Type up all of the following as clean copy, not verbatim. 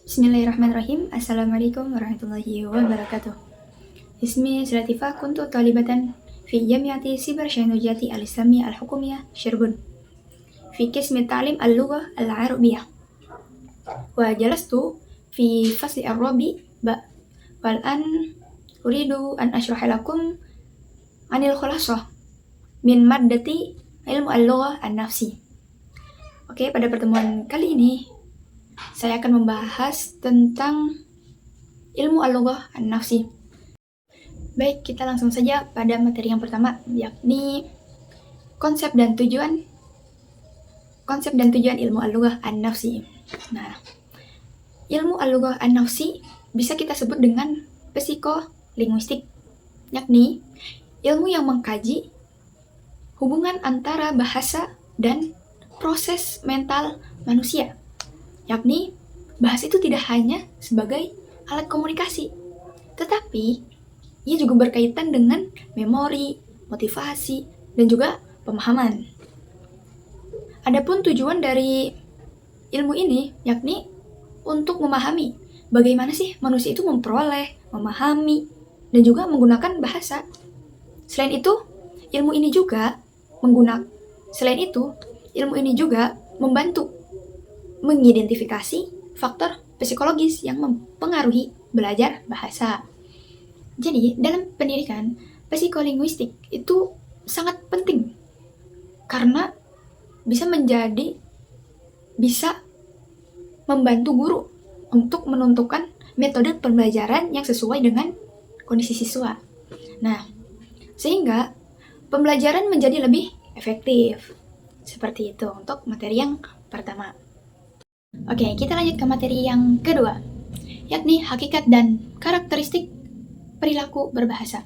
Bismillahirrahmanirrahim. Assalamualaikum warahmatullahi wabarakatuh. Ismi Latifah, kuntu talibatan fi Jamiati Siber Syahnujati Al-Islamiyah Al-Hukumiyah Cirebon fi qismi ta'lim al-lughah al-arabiyyah wa jalastu fi fasli ar-rabi wal an uridu an ashraha lakum anil khulasah min maddati ilmu al-lughah an-nafsi. Oke, pada pertemuan kali ini saya akan membahas tentang ilmu al-lughah an-nafsi. Baik, kita langsung saja pada materi yang pertama, yakni konsep dan tujuan ilmu al-lughah an-nafsi. Nah, ilmu al-lughah an-nafsi bisa kita sebut dengan psikolinguistik, yakni ilmu yang mengkaji hubungan antara bahasa dan proses mental manusia. Yakni, bahasa itu tidak hanya sebagai alat komunikasi, tetapi ia juga berkaitan dengan memori, motivasi, dan juga pemahaman. Adapun tujuan dari ilmu ini, yakni untuk memahami bagaimana sih manusia itu memperoleh, memahami, dan juga menggunakan bahasa. Selain itu, ilmu ini juga membantu mengidentifikasi faktor psikologis yang mempengaruhi belajar bahasa. Jadi, dalam pendidikan, psikolinguistik itu sangat penting karena bisa membantu guru untuk menentukan metode pembelajaran yang sesuai dengan kondisi siswa. Nah, sehingga pembelajaran menjadi lebih efektif. Seperti itu untuk materi yang pertama. Oke, kita lanjut ke materi yang kedua, yakni hakikat dan karakteristik perilaku berbahasa.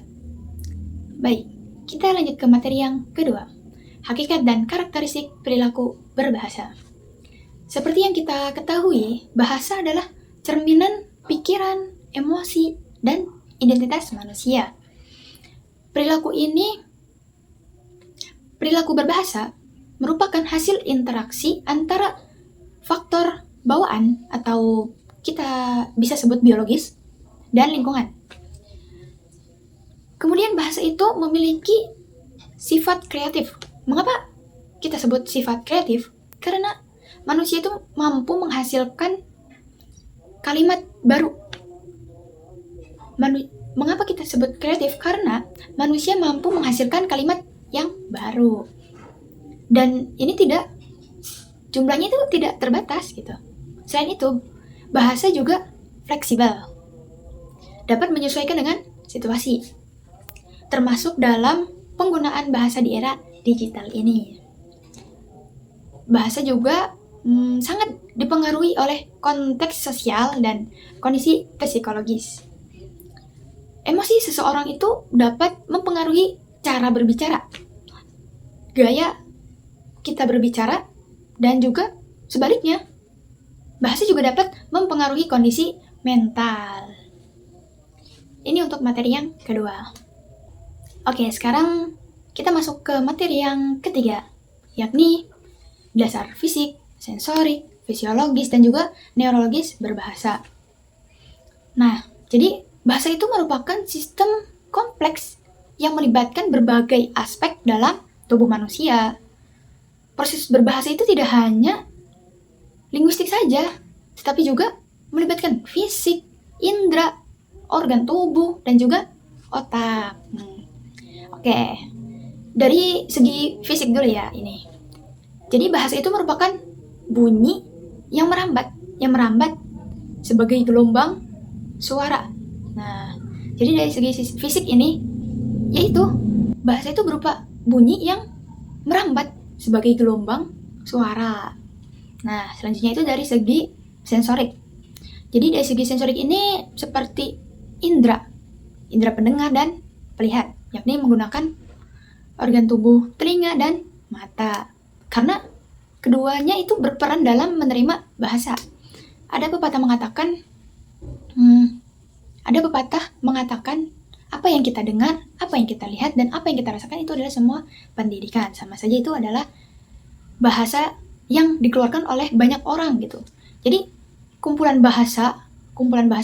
Baik, kita lanjut ke materi yang kedua, hakikat dan karakteristik perilaku berbahasa. Seperti yang kita ketahui, bahasa adalah cerminan pikiran, emosi, dan identitas manusia. Perilaku berbahasa merupakan hasil interaksi antara faktor bawaan atau kita bisa sebut biologis dan lingkungan. Kemudian bahasa itu memiliki sifat kreatif. Mengapa kita sebut sifat kreatif? Karena manusia itu mampu menghasilkan kalimat baru. Mengapa kita sebut kreatif? Karena manusia mampu menghasilkan kalimat yang baru. Dan ini jumlahnya itu tidak terbatas gitu. Selain itu, bahasa juga fleksibel, dapat menyesuaikan dengan situasi, termasuk dalam penggunaan bahasa di era digital ini. Bahasa juga sangat dipengaruhi oleh konteks sosial dan kondisi psikologis. Emosi seseorang itu dapat mempengaruhi cara berbicara, gaya kita berbicara, dan juga sebaliknya, bahasa juga dapat mempengaruhi kondisi mental. Ini untuk materi yang kedua. Oke, sekarang kita masuk ke materi yang ketiga, yakni dasar fisik, sensorik, fisiologis, dan juga neurologis berbahasa. Nah, jadi bahasa itu merupakan sistem kompleks yang melibatkan berbagai aspek dalam tubuh manusia. Proses berbahasa itu tidak hanya linguistik saja, tetapi juga melibatkan fisik, indera, organ tubuh, dan juga otak. Oke, dari segi fisik dulu ya ini. Jadi bahasa itu merupakan bunyi yang merambat sebagai gelombang suara. Nah, jadi dari segi fisik ini, yaitu bahasa itu berupa bunyi yang merambat sebagai gelombang suara. Nah, selanjutnya itu dari segi sensorik. Jadi dari segi sensorik ini seperti indera pendengar dan melihat, yakni menggunakan organ tubuh telinga dan mata. Karena keduanya itu berperan dalam menerima bahasa. Ada pepatah mengatakan apa yang kita dengar, apa yang kita lihat, dan apa yang kita rasakan itu adalah semua pendidikan. Sama saja itu adalah bahasa yang dikeluarkan oleh banyak orang gitu. Jadi kumpulan bahasa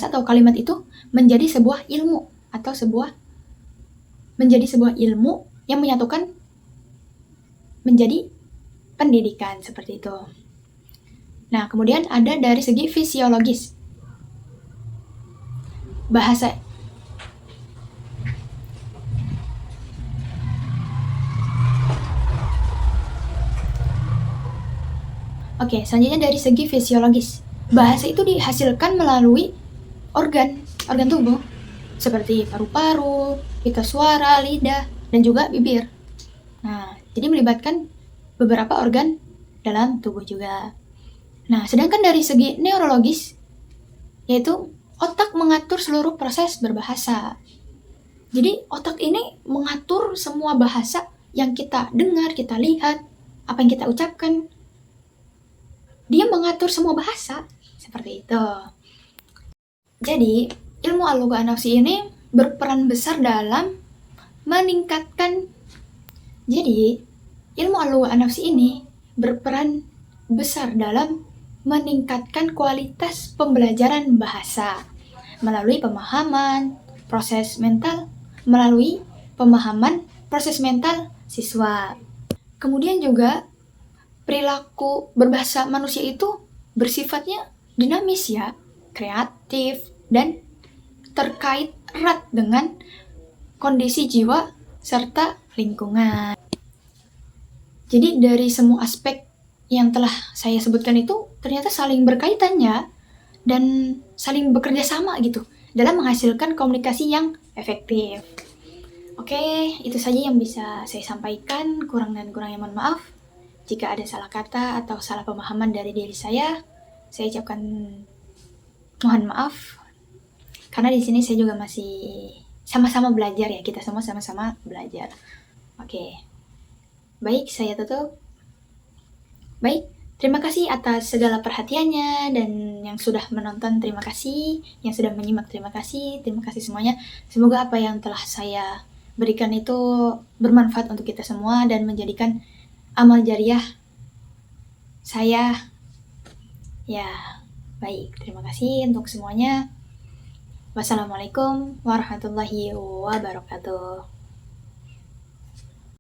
atau kalimat itu menjadi sebuah ilmu atau menjadi sebuah ilmu yang menyatukan menjadi pendidikan seperti itu. Nah, kemudian ada dari segi fisiologis. Bahasa Oke, selanjutnya dari segi fisiologis. Bahasa itu dihasilkan melalui organ tubuh seperti paru-paru, pita suara, lidah, dan juga bibir. Nah, jadi melibatkan beberapa organ dalam tubuh juga. Nah, sedangkan dari segi neurologis, yaitu otak mengatur seluruh proses berbahasa. Jadi otak ini mengatur semua bahasa yang kita dengar, kita lihat, apa yang kita ucapkan. Dia mengatur semua bahasa, seperti itu. Jadi, ilmu al-lugha an-nafsi ini berperan besar dalam meningkatkan. Jadi, ilmu al-lugha an-nafsi ini berperan besar dalam meningkatkan kualitas pembelajaran bahasa melalui pemahaman proses mental siswa. Kemudian juga perilaku berbahasa manusia itu bersifatnya dinamis ya, kreatif, dan terkait erat dengan kondisi jiwa serta lingkungan. Jadi dari semua aspek yang telah saya sebutkan itu ternyata saling berkaitan ya, dan saling bekerja sama gitu dalam menghasilkan komunikasi yang efektif. Oke, itu saja yang bisa saya sampaikan. Kurang dan kurangnya mohon maaf. Jika ada salah kata atau salah pemahaman dari diri saya ucapkan mohon maaf. Karena di sini saya juga masih sama-sama belajar ya, kita semua sama-sama belajar. Oke. Baik, saya tutup. Baik, terima kasih atas segala perhatiannya, dan yang sudah menonton terima kasih, yang sudah menyimak terima kasih semuanya. Semoga apa yang telah saya berikan itu bermanfaat untuk kita semua dan menjadikan amal jariah saya. Ya, baik. Terima kasih untuk semuanya. Wassalamualaikum warahmatullahi wabarakatuh.